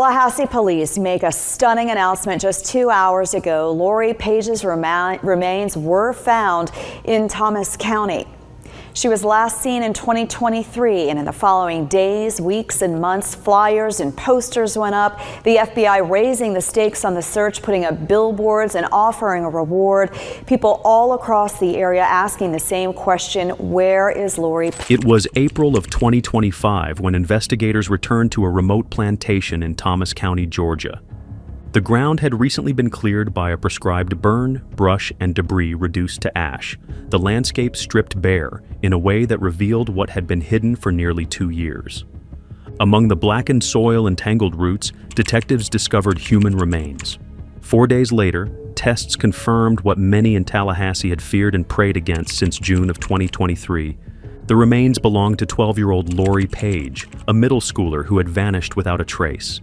Tallahassee police make a stunning announcement just 2 hours ago. Lori Paige's remains were found in Thomas County. She was last seen in 2023, and in the following days, weeks, and months, flyers and posters went up. The FBI raising the stakes on the search, putting up billboards and offering a reward. People all across the area asking the same question: where is Lori? It was April of 2025 when investigators returned to a remote plantation in Thomas County, Georgia. The ground had recently been cleared by a prescribed burn, brush, and debris reduced to ash, the landscape stripped bare in a way that revealed what had been hidden for nearly 2 years. Among the blackened soil and tangled roots, detectives discovered human remains. 4 days later, tests confirmed what many in Tallahassee had feared and prayed against since June of 2023. The remains belonged to 12-year-old Lori Paige, a middle schooler who had vanished without a trace.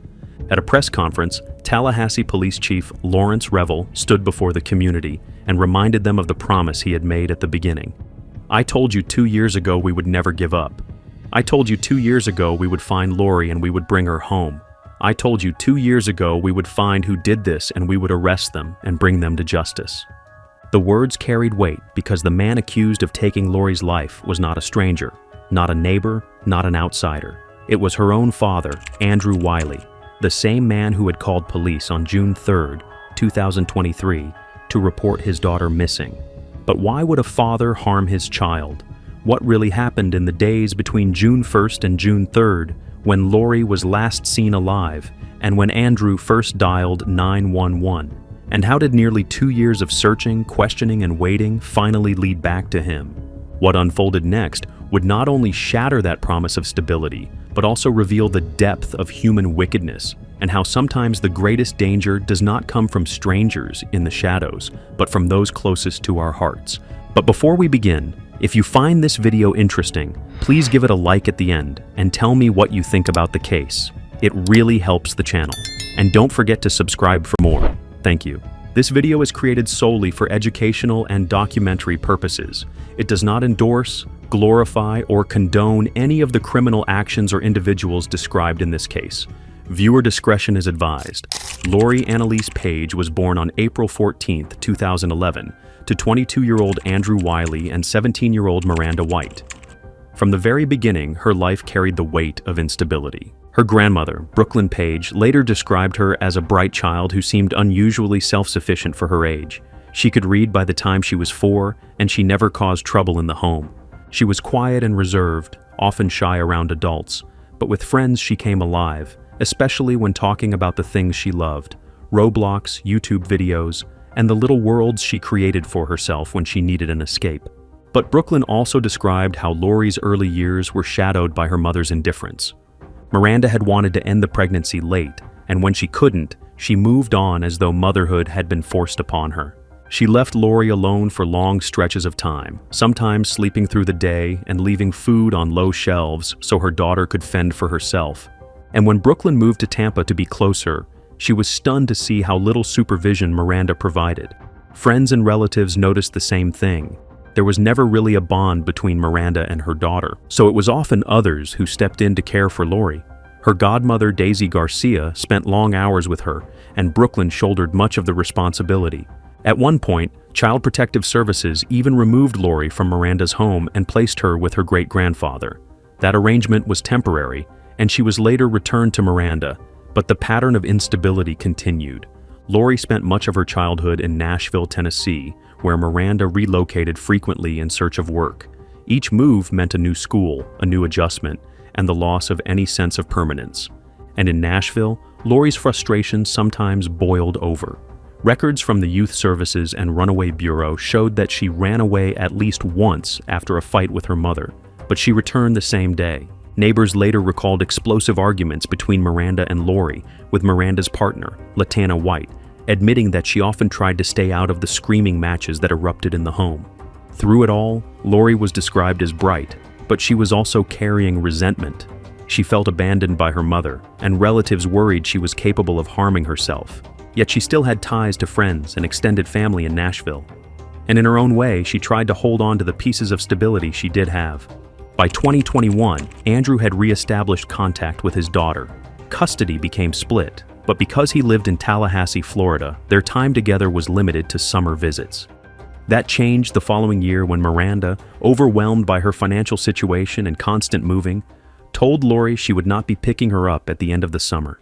At a press conference, Tallahassee Police Chief Lawrence Revel stood before the community and reminded them of the promise he had made at the beginning. "I told you 2 years ago we would never give up. I told you 2 years ago we would find Lori and we would bring her home. I told you 2 years ago we would find who did this and we would arrest them and bring them to justice." The words carried weight because the man accused of taking Lori's life was not a stranger, not a neighbor, not an outsider. It was her own father, Andrew Wiley, the same man who had called police on June 3, 2023, to report his daughter missing. But why would a father harm his child? What really happened in the days between June 1st and June 3rd, when Lori was last seen alive and when Andrew first dialed 911? And how did nearly 2 years of searching, questioning, and waiting finally lead back to him? What unfolded next would not only shatter that promise of stability, but also reveal the depth of human wickedness and how sometimes the greatest danger does not come from strangers in the shadows, but from those closest to our hearts. But before we begin, if you find this video interesting, please give it a like at the end and tell me what you think about the case. It really helps the channel. And don't forget to subscribe for more. Thank you. This video is created solely for educational and documentary purposes. It does not endorse, glorify, or condone any of the criminal actions or individuals described in this case. Viewer discretion is advised. Lori Annalise Paige was born on April 14, 2011, to 22-year-old Andrew Wiley and 17-year-old Miranda White. From the very beginning, her life carried the weight of instability. Her grandmother, Lori Paige, later described her as a bright child who seemed unusually self-sufficient for her age. She could read by the time she was 4, and she never caused trouble in the home. She was quiet and reserved, often shy around adults, but with friends she came alive, especially when talking about the things she loved: Roblox, YouTube videos, and the little worlds she created for herself when she needed an escape. But Brooklyn also described how Lori's early years were shadowed by her mother's indifference. Miranda had wanted to end the pregnancy late, and when she couldn't, she moved on as though motherhood had been forced upon her. She left Lori alone for long stretches of time, sometimes sleeping through the day and leaving food on low shelves so her daughter could fend for herself. And when Brooklyn moved to Tampa to be closer, she was stunned to see how little supervision Miranda provided. Friends and relatives noticed the same thing. There was never really a bond between Miranda and her daughter, so it was often others who stepped in to care for Lori. Her godmother, Daisy Garcia, spent long hours with her, and Brooklyn shouldered much of the responsibility. At one point, Child Protective Services even removed Lori from Miranda's home and placed her with her great-grandfather. That arrangement was temporary, and she was later returned to Miranda, but the pattern of instability continued. Lori spent much of her childhood in Nashville, Tennessee, where Miranda relocated frequently in search of work. Each move meant a new school, a new adjustment, and the loss of any sense of permanence. And in Nashville, Lori's frustration sometimes boiled over. Records from the Youth Services and Runaway Bureau showed that she ran away at least once after a fight with her mother, but she returned the same day. Neighbors later recalled explosive arguments between Miranda and Lori, with Miranda's partner, LaTana White, admitting that she often tried to stay out of the screaming matches that erupted in the home. Through it all, Lori was described as bright, but she was also carrying resentment. She felt abandoned by her mother, and relatives worried she was capable of harming herself. Yet she still had ties to friends and extended family in Nashville. And in her own way, she tried to hold on to the pieces of stability she did have. By 2021, Andrew had re-established contact with his daughter. Custody became split, but because he lived in Tallahassee, Florida, their time together was limited to summer visits. That changed the following year when Miranda, overwhelmed by her financial situation and constant moving, told Lori she would not be picking her up at the end of the summer.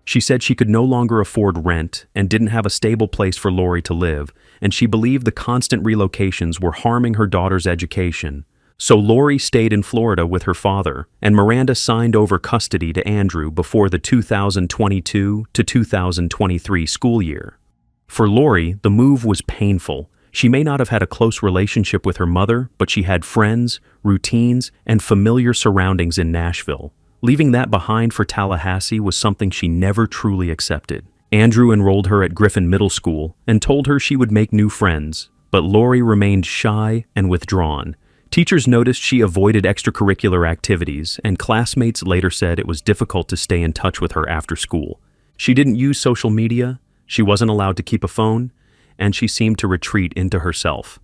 She said she could no longer afford rent and didn't have a stable place for Lori to live, and she believed the constant relocations were harming her daughter's education. So Lori stayed in Florida with her father, and Miranda signed over custody to Andrew before the 2022 to 2023 school year. For Lori, the move was painful. She may not have had a close relationship with her mother, but she had friends, routines, and familiar surroundings in Nashville. Leaving that behind for Tallahassee was something she never truly accepted. Andrew enrolled her at Griffin Middle School and told her she would make new friends, but Lori remained shy and withdrawn. Teachers noticed she avoided extracurricular activities, and classmates later said it was difficult to stay in touch with her after school. She didn't use social media, she wasn't allowed to keep a phone, and she seemed to retreat into herself.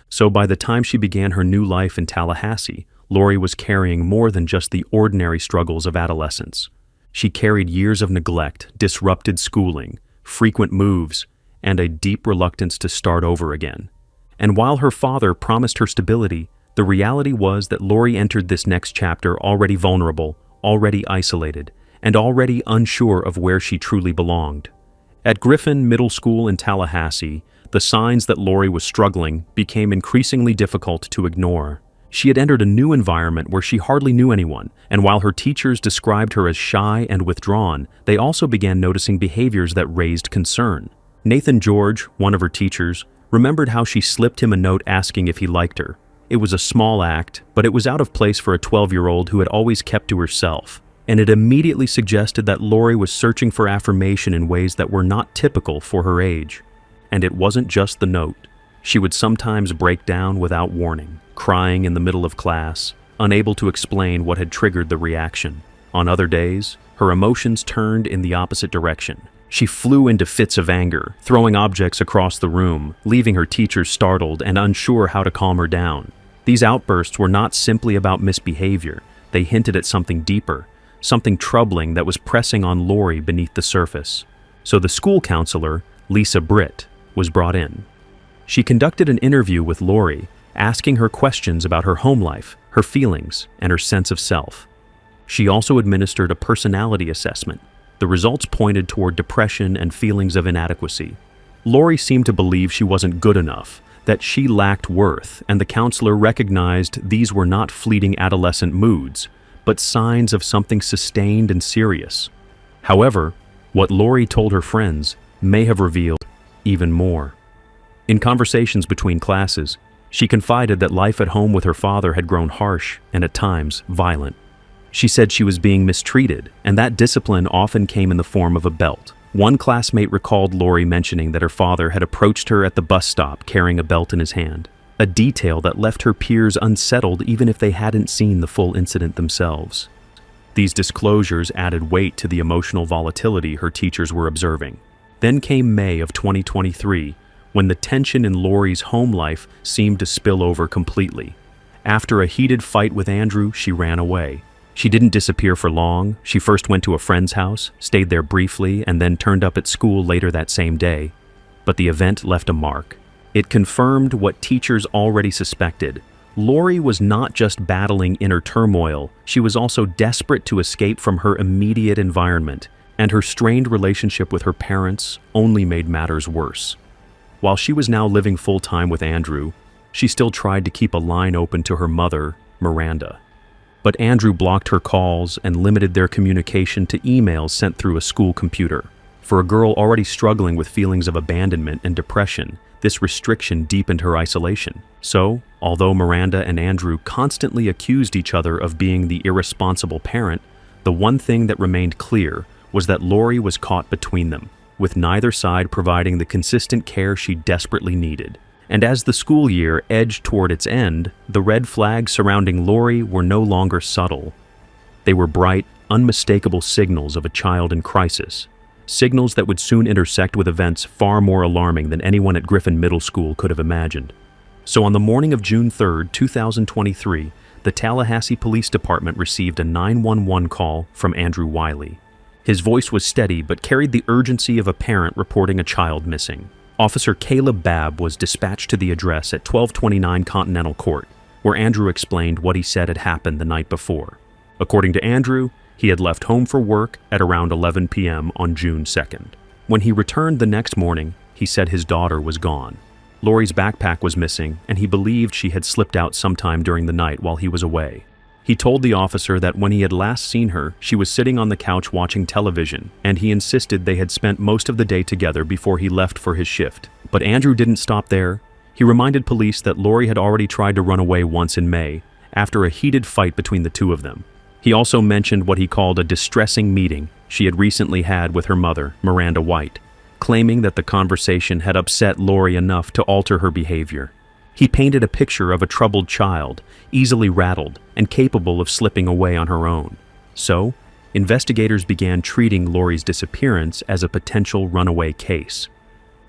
So by the time she began her new life in Tallahassee, Lori was carrying more than just the ordinary struggles of adolescence. She carried years of neglect, disrupted schooling, frequent moves, and a deep reluctance to start over again. And while her father promised her stability, the reality was that Lori entered this next chapter already vulnerable, already isolated, and already unsure of where she truly belonged. At Griffin Middle School in Tallahassee, the signs that Lori was struggling became increasingly difficult to ignore. She had entered a new environment where she hardly knew anyone, and while her teachers described her as shy and withdrawn, they also began noticing behaviors that raised concern. Nathan George, one of her teachers, remembered how she slipped him a note asking if he liked her. It was a small act, but it was out of place for a 12-year-old who had always kept to herself, and it immediately suggested that Lori was searching for affirmation in ways that were not typical for her age. And it wasn't just the note. She would sometimes break down without warning, crying in the middle of class, unable to explain what had triggered the reaction. On other days, her emotions turned in the opposite direction. She flew into fits of anger, throwing objects across the room, leaving her teachers startled and unsure how to calm her down. These outbursts were not simply about misbehavior. They hinted at something deeper, something troubling that was pressing on Lori beneath the surface. So the school counselor, Lisa Britt, was brought in. She conducted an interview with Lori, asking her questions about her home life, her feelings, and her sense of self. She also administered a personality assessment. The results pointed toward depression and feelings of inadequacy. Lori seemed to believe she wasn't good enough, that she lacked worth, and the counselor recognized these were not fleeting adolescent moods, but signs of something sustained and serious. However, what Lori told her friends may have revealed even more. In conversations between classes, she confided that life at home with her father had grown harsh and at times violent. She said she was being mistreated, and that discipline often came in the form of a belt. One classmate recalled Lori mentioning that her father had approached her at the bus stop carrying a belt in his hand, a detail that left her peers unsettled even if they hadn't seen the full incident themselves. These disclosures added weight to the emotional volatility her teachers were observing. Then came May of 2023, when the tension in Lori's home life seemed to spill over completely. After a heated fight with Andrew, she ran away. She didn't disappear for long. She first went to a friend's house, stayed there briefly, and then turned up at school later that same day. But the event left a mark. It confirmed what teachers already suspected. Lori was not just battling inner turmoil, she was also desperate to escape from her immediate environment, and her strained relationship with her parents only made matters worse. While she was now living full-time with Andrew, she still tried to keep a line open to her mother, Miranda. But Andrew blocked her calls and limited their communication to emails sent through a school computer. For a girl already struggling with feelings of abandonment and depression, this restriction deepened her isolation. So, although Miranda and Andrew constantly accused each other of being the irresponsible parent, the one thing that remained clear was that Lori was caught between them, with neither side providing the consistent care she desperately needed. And as the school year edged toward its end, the red flags surrounding Lori were no longer subtle. They were bright, unmistakable signals of a child in crisis, signals that would soon intersect with events far more alarming than anyone at Griffin Middle School could have imagined. So on the morning of June 3, 2023, the Tallahassee Police Department received a 911 call from Andrew Wiley. His voice was steady but carried the urgency of a parent reporting a child missing. Officer Caleb Babb was dispatched to the address at 1229 Continental Court, where Andrew explained what he said had happened the night before. According to Andrew, he had left home for work at around 11 p.m. on June 2nd. When he returned the next morning, he said his daughter was gone. Lori's backpack was missing, and he believed she had slipped out sometime during the night while he was away. He told the officer that when he had last seen her, she was sitting on the couch watching television, and he insisted they had spent most of the day together before he left for his shift. But Andrew didn't stop there. He reminded police that Lori had already tried to run away once in May, after a heated fight between the two of them. He also mentioned what he called a distressing meeting she had recently had with her mother, Miranda White, claiming that the conversation had upset Lori enough to alter her behavior. He painted a picture of a troubled child, easily rattled and capable of slipping away on her own. So, investigators began treating Lori's disappearance as a potential runaway case.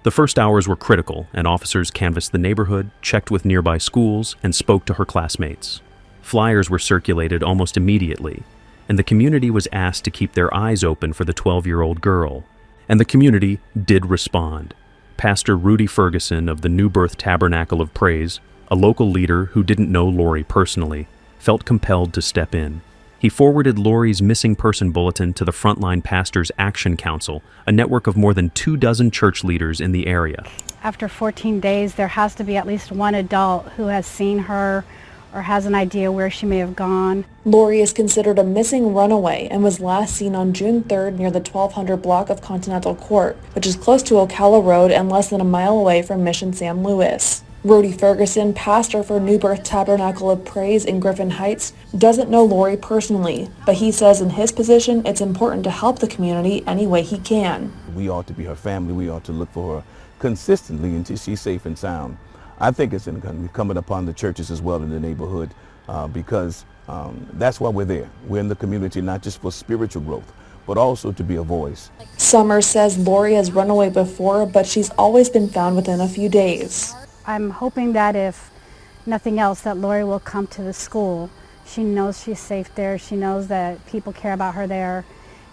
The first hours were critical, and officers canvassed the neighborhood, checked with nearby schools, and spoke to her classmates. Flyers were circulated almost immediately, and the community was asked to keep their eyes open for the 12-year-old girl. And the community did respond. Pastor Rudy Ferguson of the New Birth Tabernacle of Praise, a local leader who didn't know Lori personally, felt compelled to step in. He forwarded Lori's missing person bulletin to the Frontline Pastors Action Council, a network of more than 24 church leaders in the area. After 14 days, there has to be at least one adult who has seen her or has an idea where she may have gone. Lori is considered a missing runaway and was last seen on June 3rd near the 1200 block of Continental Court, which is close to Ocala Road and less than a mile away from Mission San Luis. Rudy Ferguson, pastor for New Birth Tabernacle of Praise in Griffin Heights, doesn't know Lori personally, but he says in his position it's important to help the community any way he can. We ought to be her family. We ought to look for her consistently until she's safe and sound. I think it's incumbent upon the churches as well in the neighborhood because that's why we're there. We're in the community not just for spiritual growth, but also to be a voice. Summers says Lori has run away before, but she's always been found within a few days. I'm hoping that if nothing else, that Lori will come to the school. She knows she's safe there. She knows that people care about her there.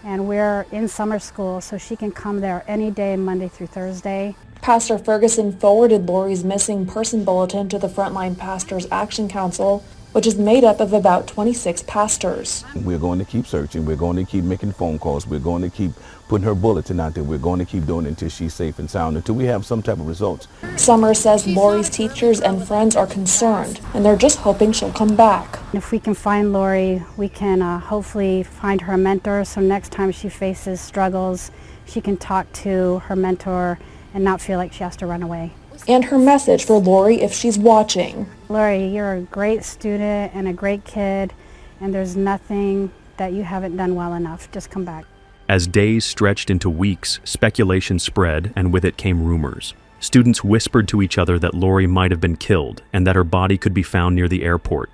And we're in summer school, so she can come there any day, Monday through Thursday. Pastor Ferguson forwarded Lori's missing person bulletin to the Frontline Pastors Action Council, which is made up of about 26 pastors. We're going to keep searching. We're going to keep making phone calls. We're going to keep putting her bulletin out there. We're going to keep doing it until she's safe and sound, until we have some type of results. Summers says Lori's teachers and friends are concerned, and they're just hoping she'll come back. If we can find Lori, we can hopefully find her a mentor, so next time she faces struggles, she can talk to her mentor and not feel like she has to run away. And her message for Lori if she's watching. Lori, you're a great student and a great kid, and there's nothing that you haven't done well enough. Just come back. As days stretched into weeks, speculation spread, and with it came rumors. Students whispered to each other that Lori might have been killed and that her body could be found near the airport.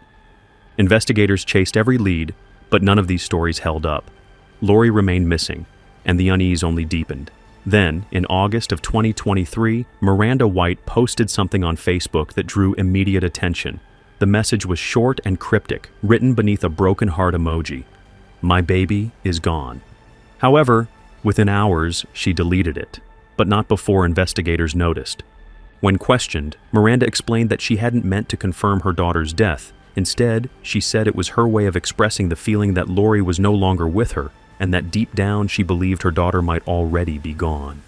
Investigators chased every lead, but none of these stories held up. Lori remained missing, and the unease only deepened. Then, in August of 2023, Miranda White posted something on Facebook that drew immediate attention. The message was short and cryptic, written beneath a broken heart emoji. "My baby is gone." However, within hours, she deleted it, but not before investigators noticed. When questioned, Miranda explained that she hadn't meant to confirm her daughter's death. Instead, she said it was her way of expressing the feeling that Lori was no longer with her, and that deep down she believed her daughter might already be gone.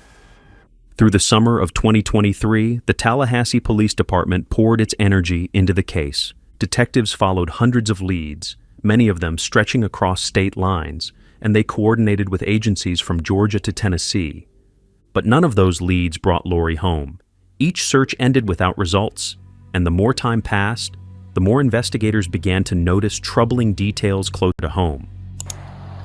Through the summer of 2023, the Tallahassee Police Department poured its energy into the case. Detectives followed hundreds of leads, many of them stretching across state lines, and they coordinated with agencies from Georgia to Tennessee. But none of those leads brought Lori home. Each search ended without results, and the more time passed, the more investigators began to notice troubling details close to home.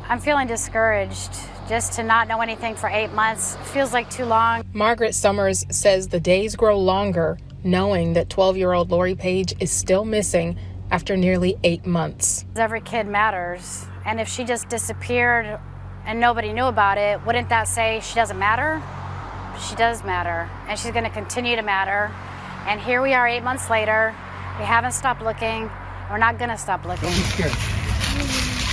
I'm feeling discouraged. Just to not know anything for 8 months feels like too long. Margaret Summers says the days grow longer, knowing that 12-year-old Lori Paige is still missing after nearly 8 months. Every kid matters. And if she just disappeared and nobody knew about it, wouldn't that say she doesn't matter? She does matter, and she's going to continue to matter. And here we are 8 months later. We haven't stopped looking, We're not gonna stop looking.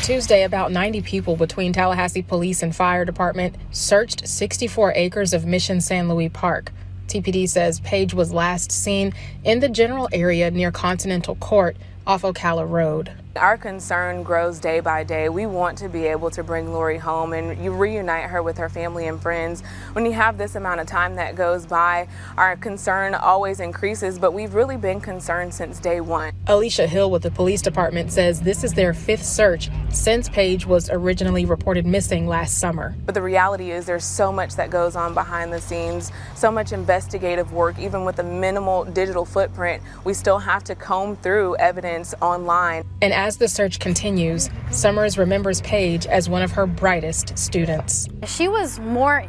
Tuesday, about 90 people between Tallahassee Police and Fire Department searched 64 acres of Mission San Luis Park. TPD says Paige was last seen in the general area near Continental Court off Ocala Road. Our concern grows day by day. We want to be able to bring Lori home and reunite her with her family and friends. When you have this amount of time that goes by, our concern always increases, but we've really been concerned since day one. Alicia Hill with the police department says this is their 5th search since Paige was originally reported missing last summer. But the reality is there's so much that goes on behind the scenes, so much investigative work. Even with a minimal digital footprint, we still have to comb through evidence online. And as the search continues, Summers remembers Paige as one of her brightest students. She was more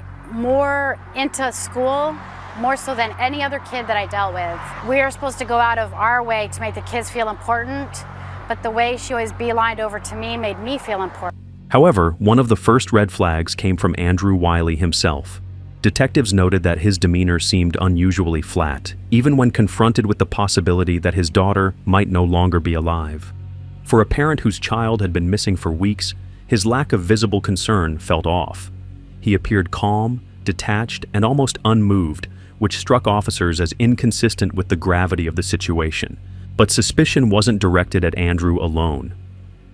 into school, more so than any other kid that I dealt with. We are supposed to go out of our way to make the kids feel important, but the way she always beelined over to me made me feel important. However, one of the first red flags came from Andrew Wiley himself. Detectives noted that his demeanor seemed unusually flat, even when confronted with the possibility that his daughter might no longer be alive. For a parent whose child had been missing for weeks, his lack of visible concern felt off. He appeared calm, detached, and almost unmoved, which struck officers as inconsistent with the gravity of the situation. But suspicion wasn't directed at Andrew alone.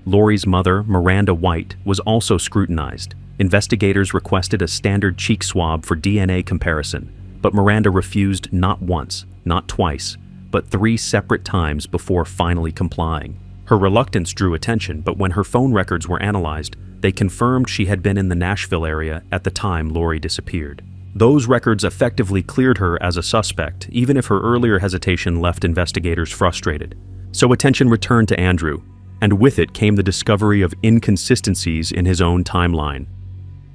Lori's mother, Miranda White, was also scrutinized. Investigators requested a standard cheek swab for DNA comparison, but Miranda refused not once, not twice, but 3 separate times before finally complying. Her reluctance drew attention, but when her phone records were analyzed, they confirmed she had been in the Nashville area at the time Lori disappeared. Those records effectively cleared her as a suspect, even if her earlier hesitation left investigators frustrated. So attention returned to Andrew, and with it came the discovery of inconsistencies in his own timeline.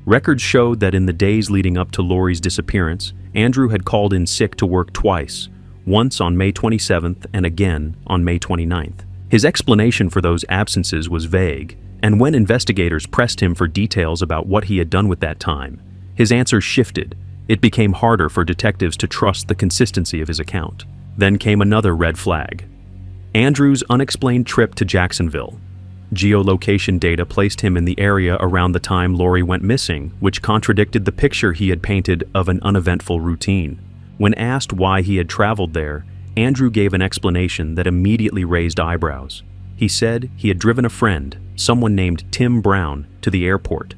Records showed that in the days leading up to Lori's disappearance, Andrew had called in sick to work twice, once on May 27th and again on May 29th. His explanation for those absences was vague, and when investigators pressed him for details about what he had done with that time, his answers shifted. It became harder for detectives to trust the consistency of his account. Then came another red flag. Andrew's unexplained trip to Jacksonville. Geolocation data placed him in the area around the time Lori went missing, which contradicted the picture he had painted of an uneventful routine. When asked why he had traveled there, Andrew gave an explanation that immediately raised eyebrows. He said he had driven a friend, someone named Tim Brown, to the airport.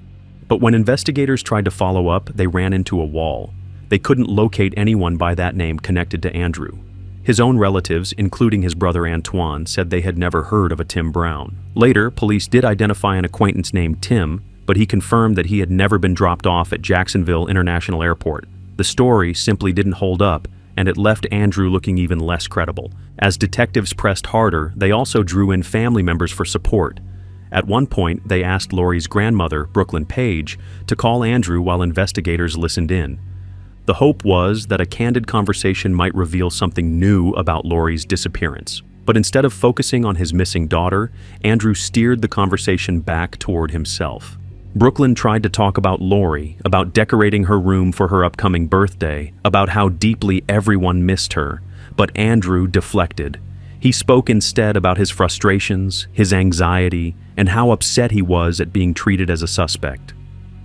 But when investigators tried to follow up, they ran into a wall. They couldn't locate anyone by that name connected to Andrew. His own relatives, including his brother Antoine, said they had never heard of a Tim Brown. Later, police did identify an acquaintance named Tim, but he confirmed that he had never been dropped off at Jacksonville International Airport. The story simply didn't hold up, and it left Andrew looking even less credible. As detectives pressed harder, they also drew in family members for support. At one point, they asked Lori's grandmother, Lori Paige, to call Andrew while investigators listened in. The hope was that a candid conversation might reveal something new about Lori's disappearance. But instead of focusing on his missing daughter, Andrew steered the conversation back toward himself. Brooklyn tried to talk about Lori, about decorating her room for her upcoming birthday, about how deeply everyone missed her, but Andrew deflected. He spoke instead about his frustrations, his anxiety, and how upset he was at being treated as a suspect.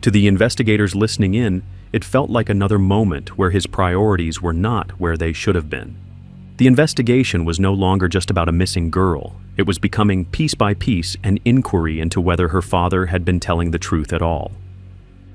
To the investigators listening in, it felt like another moment where his priorities were not where they should have been. The investigation was no longer just about a missing girl. It was becoming, piece by piece, an inquiry into whether her father had been telling the truth at all.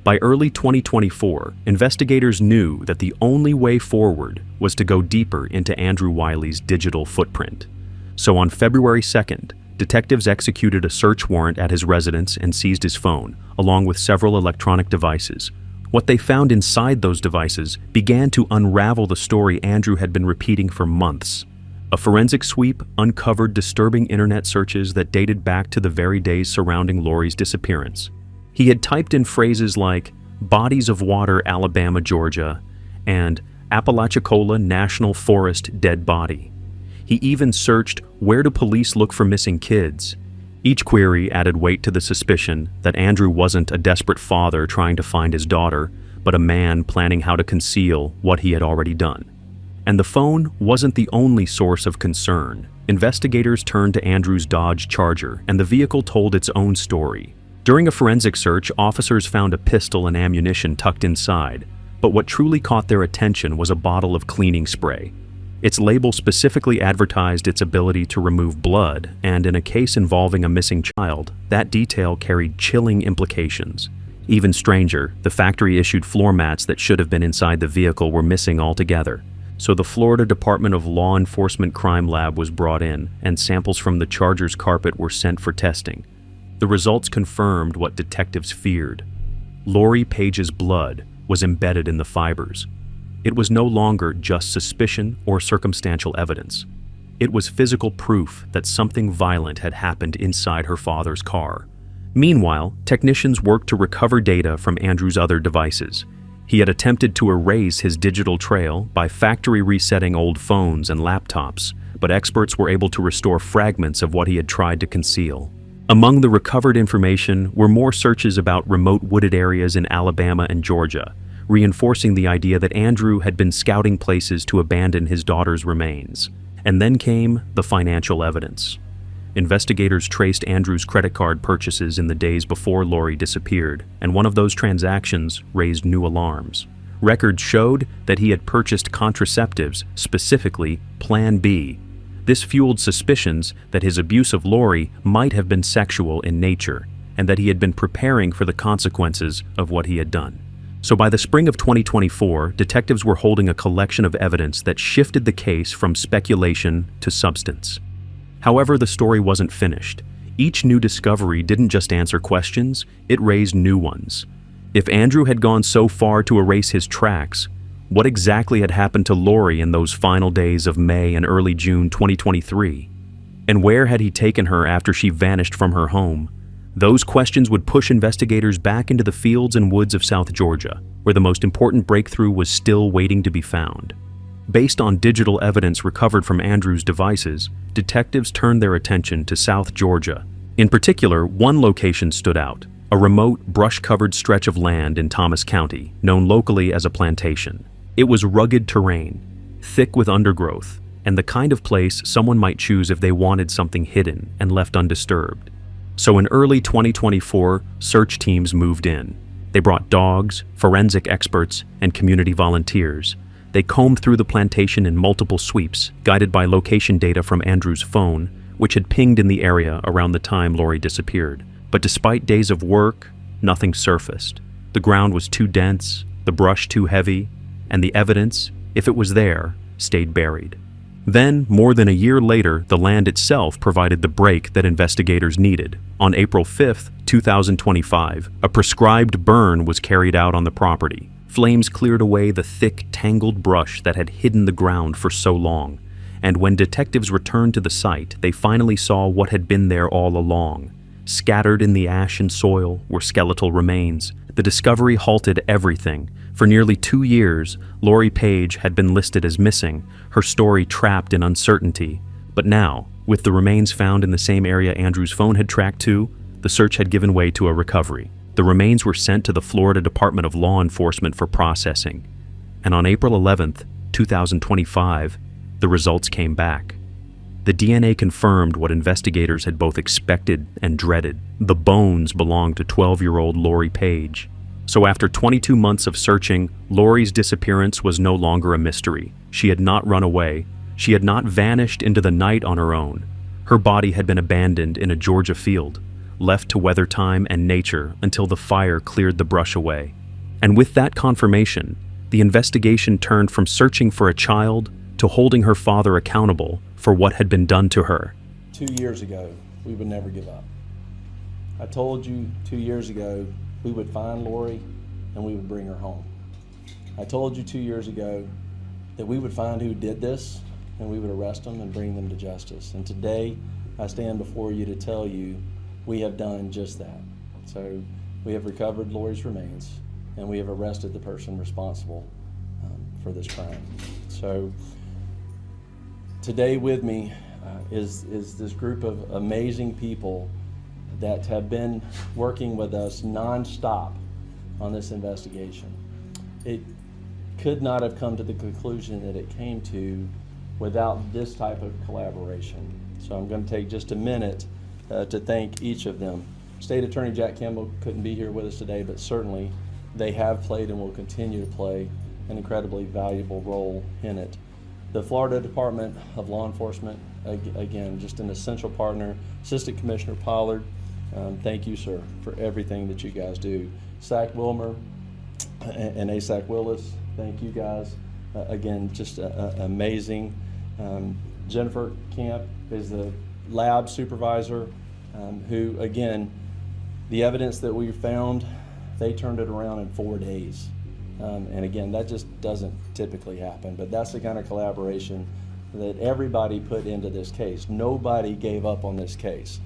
By early 2024, investigators knew that the only way forward was to go deeper into Andrew Wiley's digital footprint. So on February 2nd, detectives executed a search warrant at his residence and seized his phone, along with several electronic devices. What they found inside those devices began to unravel the story Andrew had been repeating for months. A forensic sweep uncovered disturbing internet searches that dated back to the very days surrounding Lori's disappearance. He had typed in phrases like bodies of water, Alabama, Georgia, and Apalachicola National Forest dead body. He even searched where do police look for missing kids. Each query added weight to the suspicion that Andrew wasn't a desperate father trying to find his daughter, but a man planning how to conceal what he had already done. And the phone wasn't the only source of concern. investigators turned to Andrew's Dodge Charger, and the vehicle told its own story. During a forensic search, officers found a pistol and ammunition tucked inside, but what truly caught their attention was a bottle of cleaning spray. Its label specifically advertised its ability to remove blood, and in a case involving a missing child, that detail carried chilling implications. Even stranger, the factory-issued floor mats that should have been inside the vehicle were missing altogether. So the Florida Department of Law Enforcement Crime Lab was brought in, and samples from the Charger's carpet were sent for testing. The results confirmed what detectives feared. Lori Paige's blood was embedded in the fibers. It was no longer just suspicion or circumstantial evidence. It was physical proof that something violent had happened inside her father's car. Meanwhile, technicians worked to recover data from Andrew's other devices. He had attempted to erase his digital trail by factory resetting old phones and laptops, but experts were able to restore fragments of what he had tried to conceal. Among the recovered information were more searches about remote wooded areas in Alabama and Georgia, reinforcing the idea that Andrew had been scouting places to abandon his daughter's remains. And then came the financial evidence. Investigators traced Andrew's credit card purchases in the days before Lori disappeared, and one of those transactions raised new alarms. Records showed that he had purchased contraceptives, specifically Plan B. This fueled suspicions that his abuse of Lori might have been sexual in nature, and that he had been preparing for the consequences of what he had done. So by the spring of 2024, detectives were holding a collection of evidence that shifted the case from speculation to substance. However, the story wasn't finished. Each new discovery didn't just answer questions, it raised new ones. If Andrew had gone so far to erase his tracks, what exactly had happened to Lori in those final days of May and early June 2023? And where had he taken her after she vanished from her home? Those questions would push investigators back into the fields and woods of South Georgia, where the most important breakthrough was still waiting to be found. Based on digital evidence recovered from Andrew's devices, detectives turned their attention to South Georgia. In particular, one location stood out, a remote, brush-covered stretch of land in Thomas County, known locally as a plantation. It was rugged terrain, thick with undergrowth, and the kind of place someone might choose if they wanted something hidden and left undisturbed. So in early 2024, search teams moved in. They brought dogs, forensic experts, and community volunteers. They combed through the plantation in multiple sweeps, guided by location data from Andrew's phone, which had pinged in the area around the time Lori disappeared. But despite days of work, nothing surfaced. The ground was too dense, the brush too heavy, and the evidence, if it was there, stayed buried. Then, more than a year later, the land itself provided the break that investigators needed. On April 5, 2025, a prescribed burn was carried out on the property. Flames cleared away the thick, tangled brush that had hidden the ground for so long, and when detectives returned to the site, they finally saw what had been there all along. Scattered in the ash and soil were skeletal remains. The discovery halted everything. For nearly 2 years, Lori Paige had been listed as missing, her story trapped in uncertainty. But now, with the remains found in the same area Andrew's phone had tracked to, the search had given way to a recovery. The remains were sent to the Florida Department of Law Enforcement for processing. And on April 11, 2025, the results came back. The DNA confirmed what investigators had both expected and dreaded. The bones belonged to 12-year-old Lori Paige. So after 22 months of searching, Lori's disappearance was no longer a mystery. She had not run away. She had not vanished into the night on her own. Her body had been abandoned in a Georgia field, left to weather time and nature until the fire cleared the brush away. And with that confirmation, the investigation turned from searching for a child to holding her father accountable for what had been done to her. 2 years ago, we would never give up. I told you 2 years ago we would find Lori and we would bring her home. I told you 2 years ago that we would find who did this and we would arrest them and bring them to justice. And today, I stand before you to tell you we have done just that. So we have recovered Lori's remains and we have arrested the person responsible for this crime. So today with me is this group of amazing people that have been working with us nonstop on this investigation. It could not have come to the conclusion that it came to without this type of collaboration. So I'm going to take just a minute to thank each of them. State Attorney Jack Campbell couldn't be here with us today, but certainly they have played and will continue to play an incredibly valuable role in it. The Florida Department of Law Enforcement, again, just an essential partner. Assistant Commissioner Pollard, thank you, sir, for everything that you guys do. SAC Wilmer and ASAC Willis, thank you guys. Again, just amazing. Jennifer Camp is the lab supervisor who, again, the evidence that we found, they turned it around in 4 days. And again, that just doesn't typically happen, but that's the kind of collaboration that everybody put into this case. Nobody gave up on this case.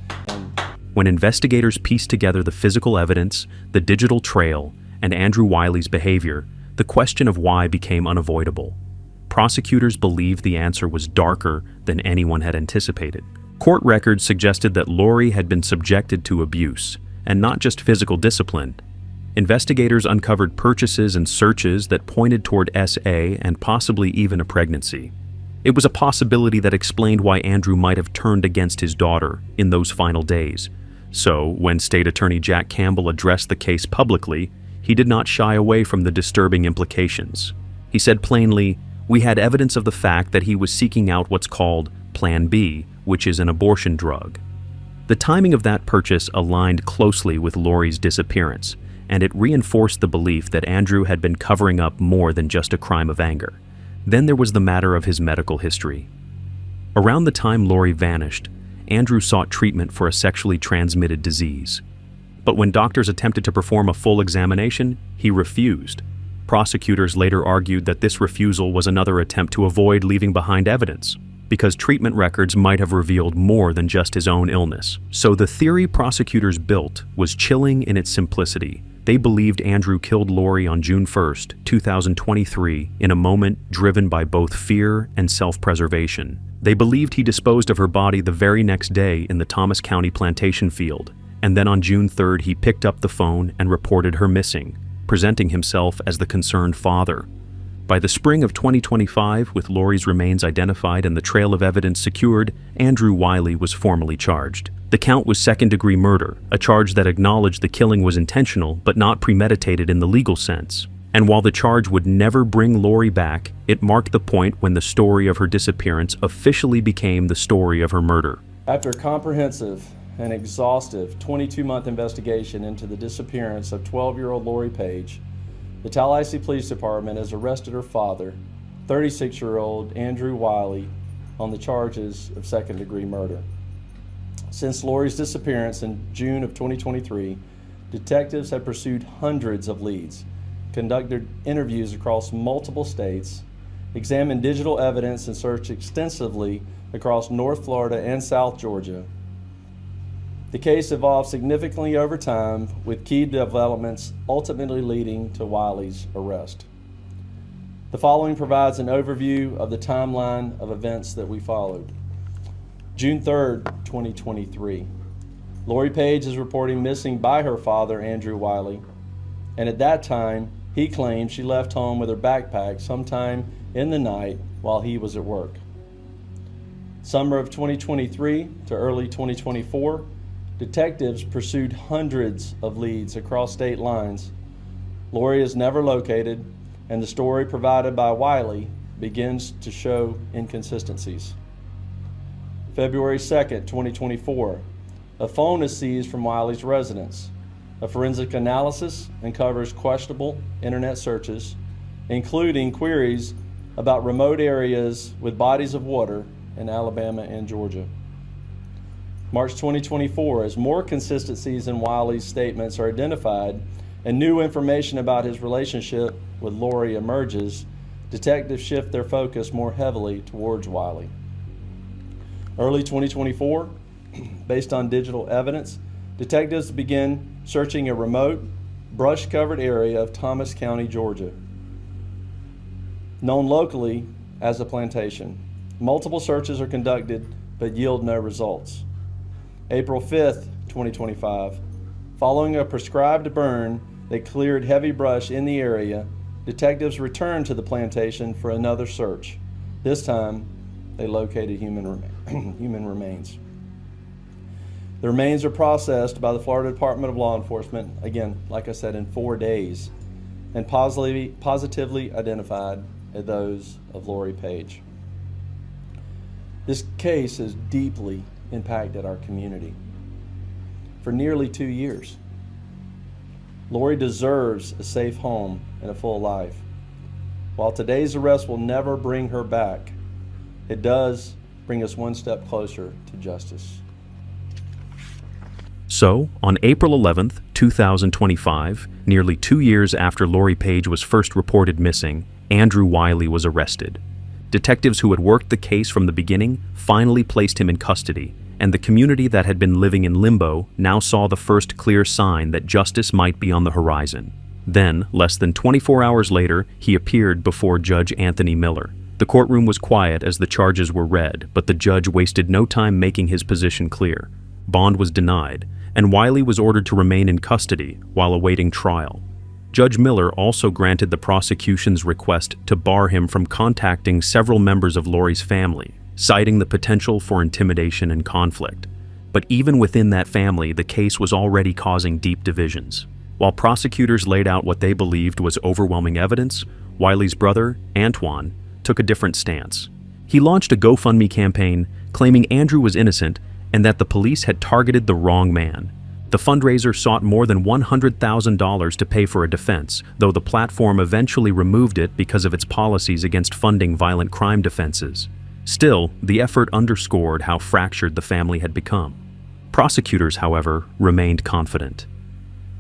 When investigators pieced together the physical evidence, the digital trail, and Andrew Wiley's behavior, the question of why became unavoidable. Prosecutors believed the answer was darker than anyone had anticipated. Court records suggested that Lori had been subjected to abuse, and not just physical discipline. Investigators uncovered purchases and searches that pointed toward SA and possibly even a pregnancy. It was a possibility that explained why Andrew might have turned against his daughter in those final days. So, when State Attorney Jack Campbell addressed the case publicly, he did not shy away from the disturbing implications. He said plainly, "We had evidence of the fact that he was seeking out what's called Plan B, which is an abortion drug." The timing of that purchase aligned closely with Lori's disappearance, and it reinforced the belief that Andrew had been covering up more than just a crime of anger. Then there was the matter of his medical history. Around the time Lori vanished, Andrew sought treatment for a sexually transmitted disease. But when doctors attempted to perform a full examination, he refused. Prosecutors later argued that this refusal was another attempt to avoid leaving behind evidence, because treatment records might have revealed more than just his own illness. So the theory prosecutors built was chilling in its simplicity. They believed Andrew killed Lori on June 1st, 2023, in a moment driven by both fear and self-preservation. They believed he disposed of her body the very next day in the Thomas County plantation field, and then on June 3rd he picked up the phone and reported her missing, presenting himself as the concerned father. By the spring of 2025, with Lori's remains identified and the trail of evidence secured, Andrew Wiley was formally charged. The count was second-degree murder, a charge that acknowledged the killing was intentional but not premeditated in the legal sense. And while the charge would never bring Lori back, it marked the point when the story of her disappearance officially became the story of her murder. After a comprehensive and exhaustive 22-month investigation into the disappearance of 12-year-old Lori Paige, the Tallahassee Police Department has arrested her father, 36-year-old Andrew Wiley, on the charges of second-degree murder. Since Lori's disappearance in June of 2023, detectives have pursued hundreds of leads, conducted interviews across multiple states, examined digital evidence, and searched extensively across North Florida and South Georgia. The case evolved significantly over time, with key developments ultimately leading to Wiley's arrest. The following provides an overview of the timeline of events that we followed. June 3rd, 2023. Lori Paige is reporting missing by her father, Andrew Wiley, and at that time, he claimed she left home with her backpack sometime in the night while he was at work. Summer of 2023 to early 2024, detectives pursued hundreds of leads across state lines. Lori is never located, and the story provided by Wiley begins to show inconsistencies. February 2nd, 2024, a phone is seized from Wiley's residence. A forensic analysis uncovers questionable internet searches, including queries about remote areas with bodies of water in Alabama and Georgia. March 2024, as more consistencies in Wiley's statements are identified and new information about his relationship with Lori emerges, detectives shift their focus more heavily towards Wiley. Early 2024, based on digital evidence, detectives begin searching a remote, brush-covered area of Thomas County, Georgia, known locally as a plantation. Multiple searches are conducted but yield no results. April 5th, 2025, following a prescribed burn that cleared heavy brush in the area, detectives returned to the plantation for another search. This time, they located human remains. The remains are processed by the Florida Department of Law Enforcement, again, like I said, in 4 days, and positively identified as those of Lori Paige. This case has deeply impacted our community for nearly 2 years. Lori deserves a safe home and a full life. While today's arrest will never bring her back, it does bring us one step closer to justice. So, on April 11th, 2025, nearly 2 years after Lori Paige was first reported missing, Andrew Wiley was arrested. Detectives who had worked the case from the beginning finally placed him in custody, and the community that had been living in limbo now saw the first clear sign that justice might be on the horizon. Then, less than 24 hours later, he appeared before Judge Anthony Miller. The courtroom was quiet as the charges were read, but the judge wasted no time making his position clear. Bond was denied, and Wiley was ordered to remain in custody while awaiting trial. Judge Miller also granted the prosecution's request to bar him from contacting several members of Lori's family, citing the potential for intimidation and conflict. But even within that family, the case was already causing deep divisions. While prosecutors laid out what they believed was overwhelming evidence, Wiley's brother, Antoine, took a different stance. He launched a GoFundMe campaign claiming Andrew was innocent and that the police had targeted the wrong man. The fundraiser sought more than $100,000 to pay for a defense, though the platform eventually removed it because of its policies against funding violent crime defenses. Still, the effort underscored how fractured the family had become. Prosecutors, however, remained confident.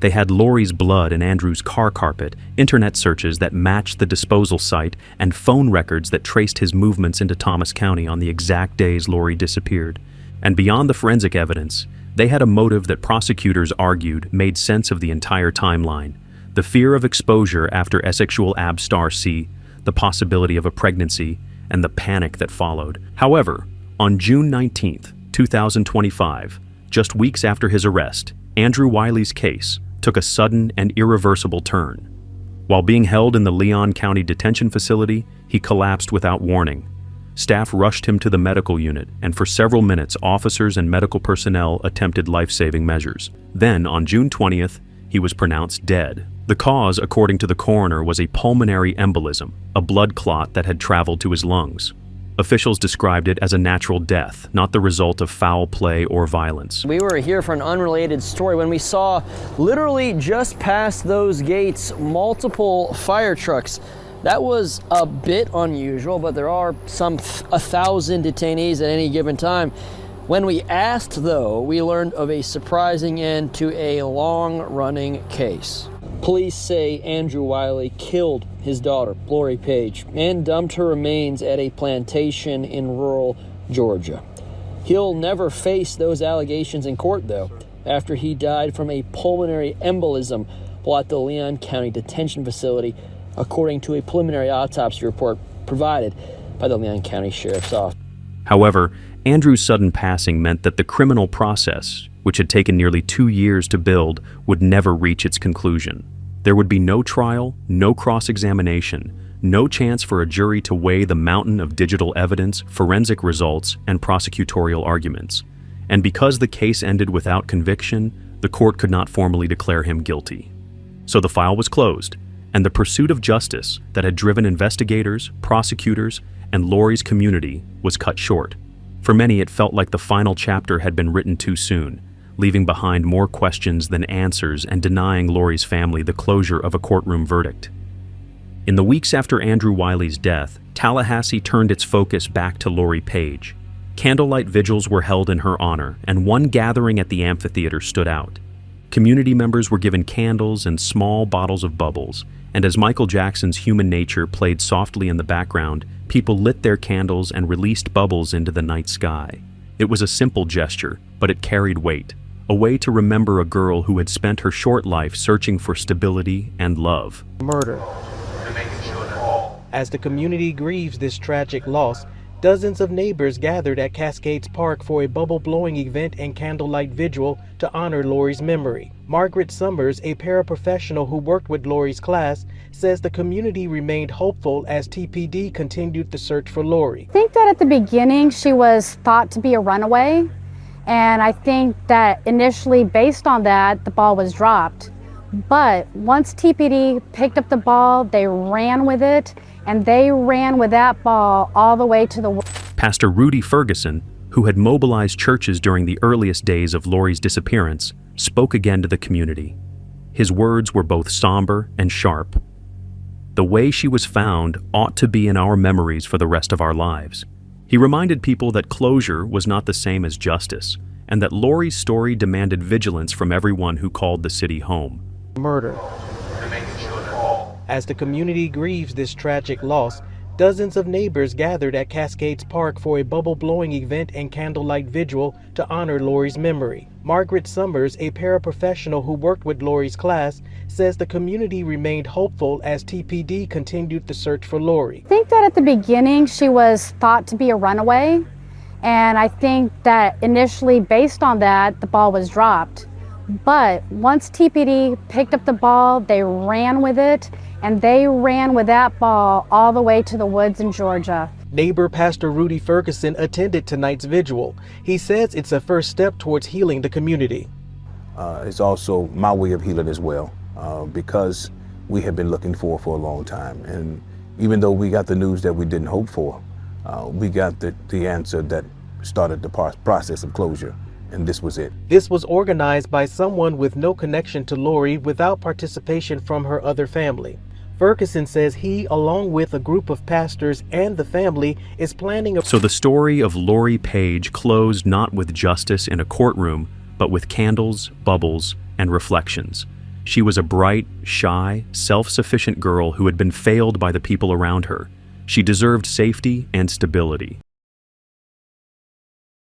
They had Lori's blood in Andrew's car carpet, internet searches that matched the disposal site, and phone records that traced his movements into Thomas County on the exact days Lori disappeared. And beyond the forensic evidence, they had a motive that prosecutors argued made sense of the entire timeline: the fear of exposure after asexual Ab-Star-C, the possibility of a pregnancy, and the panic that followed. However, on June 19, 2025, just weeks after his arrest, Andrew Wiley's case took a sudden and irreversible turn. While being held in the Leon County Detention Facility, he collapsed without warning. Staff rushed him to the medical unit, and for several minutes, officers and medical personnel attempted life-saving measures. Then, on June 20th, he was pronounced dead. The cause, according to the coroner, was a pulmonary embolism, a blood clot that had traveled to his lungs. Officials described it as a natural death, not the result of foul play or violence. We were here for an unrelated story when we saw, literally just past those gates, multiple fire trucks. That was a bit unusual, but there are some 1,000 detainees at any given time. When we asked, though, we learned of a surprising end to a long-running case. Police say Andrew Wiley killed his daughter, Lori Paige, and dumped her remains at a plantation in rural Georgia. He'll never face those allegations in court, though, after he died from a pulmonary embolism while at the Leon County Detention Facility, according to a preliminary autopsy report provided by the Leon County Sheriff's Office. However, Andrew's sudden passing meant that the criminal process, which had taken nearly 2 years to build, would never reach its conclusion. There would be no trial, no cross-examination, no chance for a jury to weigh the mountain of digital evidence, forensic results, and prosecutorial arguments. And because the case ended without conviction, the court could not formally declare him guilty. So the file was closed, and the pursuit of justice that had driven investigators, prosecutors, and Lori's community was cut short. For many, it felt like the final chapter had been written too soon, leaving behind more questions than answers and denying Lori's family the closure of a courtroom verdict. In the weeks after Andrew Wiley's death, Tallahassee turned its focus back to Lori Paige. Candlelight vigils were held in her honor, and one gathering at the amphitheater stood out. Community members were given candles and small bottles of bubbles, and as Michael Jackson's Human Nature played softly in the background, people lit their candles and released bubbles into the night sky. It was a simple gesture, but it carried weight. A way to remember a girl who had spent her short life searching for stability and love. Murder. As the community grieves this tragic loss, dozens of neighbors gathered at Cascades Park for a bubble-blowing event and candlelight vigil to honor Lori's memory. Margaret Summers, a paraprofessional who worked with Lori's class, says the community remained hopeful as TPD continued the search for Lori. I think that at the beginning she was thought to be a runaway, and I think that initially based on that the ball was dropped. But once TPD picked up the ball, they ran with it, and they ran with that ball all the way to the... Pastor Rudy Ferguson, who had mobilized churches during the earliest days of Lori's disappearance, spoke again to the community. His words were both somber and sharp. The way she was found ought to be in our memories for the rest of our lives. He reminded people that closure was not the same as justice, and that Lori's story demanded vigilance from everyone who called the city home. Murder. As the community grieves this tragic loss, dozens of neighbors gathered at Cascades Park for a bubble-blowing event and candlelight vigil to honor Lori's memory. Margaret Summers, a paraprofessional who worked with Lori's class, says the community remained hopeful as TPD continued the search for Lori. I think that at the beginning she was thought to be a runaway, and I think that initially based on that the ball was dropped. But once TPD picked up the ball, they ran with it, and they ran with that ball all the way to the woods in Georgia. Neighbor Pastor Rudy Ferguson attended tonight's vigil. He says it's a first step towards healing the community. It's also my way of healing as well, because we have been looking for a long time. And even though we got the news that we didn't hope for, we got the answer that started the process of closure. And this was it. This was organized by someone with no connection to Lori without participation from her other family. Ferguson says he, along with a group of pastors and the family, is planning a... So the story of Lori Paige closed not with justice in a courtroom, but with candles, bubbles, and reflections. She was a bright, shy, self-sufficient girl who had been failed by the people around her. She deserved safety and stability.